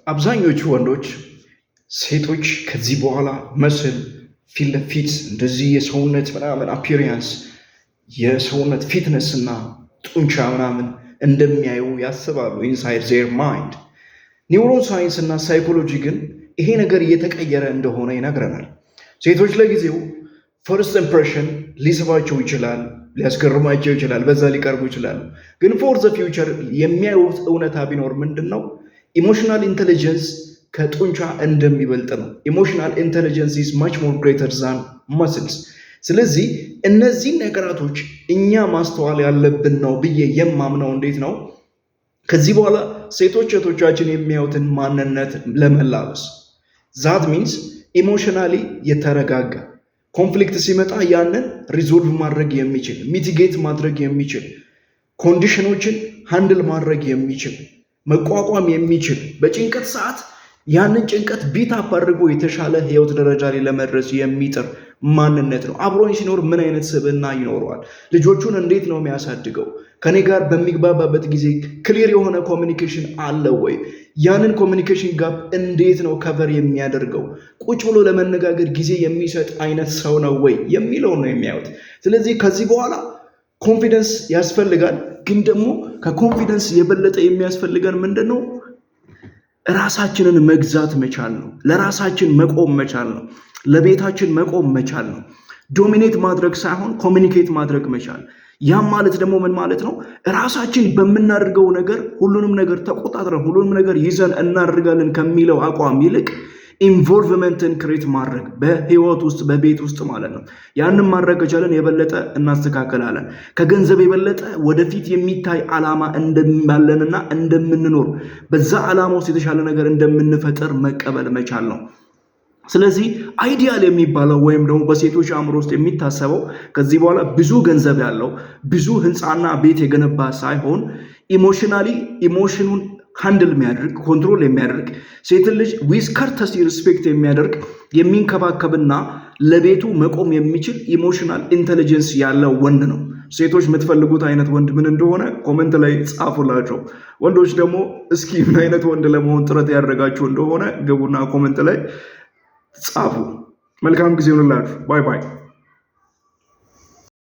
አብዛኞቹ ወንዶች ሴቶች ከዚህ በኋላ መስል ፊት ለፊት እንደዚህ የሰውነት ምናምን አፒሪያንስ የሰውነት ፊትነስ እና ጡንቻ ምናምን እንደሚያዩ ያስባሉ ኢንሳይድ ዜር ማይንድ። ኒውሮን ሳይንስ እና ሳይኮሎጂ ግን ይሄ ነገር እየተቀየረ እንደሆነ ይነግረናል። ሴቶች ለጊዜው ፈርስት ኢምፕሬሽን ሊስባቸው ይችላል፣ ሊያስገርማቸው ይችላል፣ በዛ ሊቀርቡ ይችላሉ። ግን ፎር ዘ ፊውቸር የሚያዩት እውነታ ቢኖር ምንድን ነው? ኢሞሽናል ኢንቴሊጀንስ ከጡንቻ እንደሚበልጥ ነው። ኢሞሽናል ኢንቴሊጀንስ ኢዝ ማች ሞር ግሬተር ዛን መስልስ። ስለዚህ እነዚህ ነገራቶች እኛ ማስተዋል ያለብን ነው ብዬ የማምነው እንዴት ነው? ከዚህ በኋላ ሴቶች እህቶቻችን የሚያዩትን ማንነት ለመላበስ ዛት ሚንስ ኢሞሽናሊ የተረጋጋ ኮንፍሊክት ሲመጣ ያንን ሪዞልቭ ማድረግ የሚችል ሚቲጌት ማድረግ የሚችል ኮንዲሽኖችን ሃንድል ማድረግ የሚችል መቋቋም የሚችል በጭንቀት ሰዓት ያንን ጭንቀት ቢታፕ አድርጎ የተሻለ ህይወት ደረጃ ላይ ለመድረስ የሚጥር ማንነት ነው። አብሮኝ ሲኖር ምን አይነት ስብዕና ይኖረዋል? ልጆቹን እንዴት ነው የሚያሳድገው? ከኔ ጋር በሚግባባበት ጊዜ ክሊር የሆነ ኮሚኒኬሽን አለ ወይ? ያንን ኮሚኒኬሽን ጋፕ እንዴት ነው ከቨር የሚያደርገው? ቁጭ ብሎ ለመነጋገር ጊዜ የሚሰጥ አይነት ሰው ነው ወይ የሚለውን ነው የሚያዩት። ስለዚህ ከዚህ በኋላ ኮንፊደንስ ያስፈልጋል። ግን ደግሞ ከኮንፊደንስ የበለጠ የሚያስፈልገን ምንድን ነው? ራሳችንን መግዛት መቻል ነው። ለራሳችን መቆም መቻል ነው። ለቤታችን መቆም መቻል ነው። ዶሚኔት ማድረግ ሳይሆን ኮሚኒኬት ማድረግ መቻል። ያም ማለት ደግሞ ምን ማለት ነው? ራሳችን በምናደርገው ነገር ሁሉንም ነገር ተቆጣጥረን ሁሉንም ነገር ይዘን እናደርጋለን ከሚለው አቋም ይልቅ ኢንቮልቭመንትን ክሬት ማድረግ በህይወት ውስጥ በቤት ውስጥ ማለት ነው። ያንን ማድረግ ከቻለን የበለጠ እናስተካከላለን። ከገንዘብ የበለጠ ወደፊት የሚታይ ዓላማ እንደማለንና እንደምንኖር በዛ ዓላማ ውስጥ የተሻለ ነገር እንደምንፈጥር መቀበል መቻል ነው። ስለዚህ አይዲያል የሚባለው ወይም ደግሞ በሴቶች አእምሮ ውስጥ የሚታሰበው ከዚህ በኋላ ብዙ ገንዘብ ያለው ብዙ ህንፃና ቤት የገነባ ሳይሆን ኢሞሽናሊ ኢሞሽኑን ሃንድል የሚያደርግ ኮንትሮል የሚያደርግ ሴትን ልጅ ዊዝ ከርተሲ ሪስፔክት የሚያደርግ የሚንከባከብና ለቤቱ መቆም የሚችል ኢሞሽናል ኢንቴሊጀንስ ያለው ወንድ ነው። ሴቶች የምትፈልጉት አይነት ወንድ ምን እንደሆነ ኮመንት ላይ ጻፉላቸው። ወንዶች ደግሞ እስኪ ምን አይነት ወንድ ለመሆን ጥረት ያደረጋችሁ እንደሆነ ግቡና ኮመንት ላይ ጻፉ። መልካም ጊዜ ይሁንላችሁ። ባይ ባይ።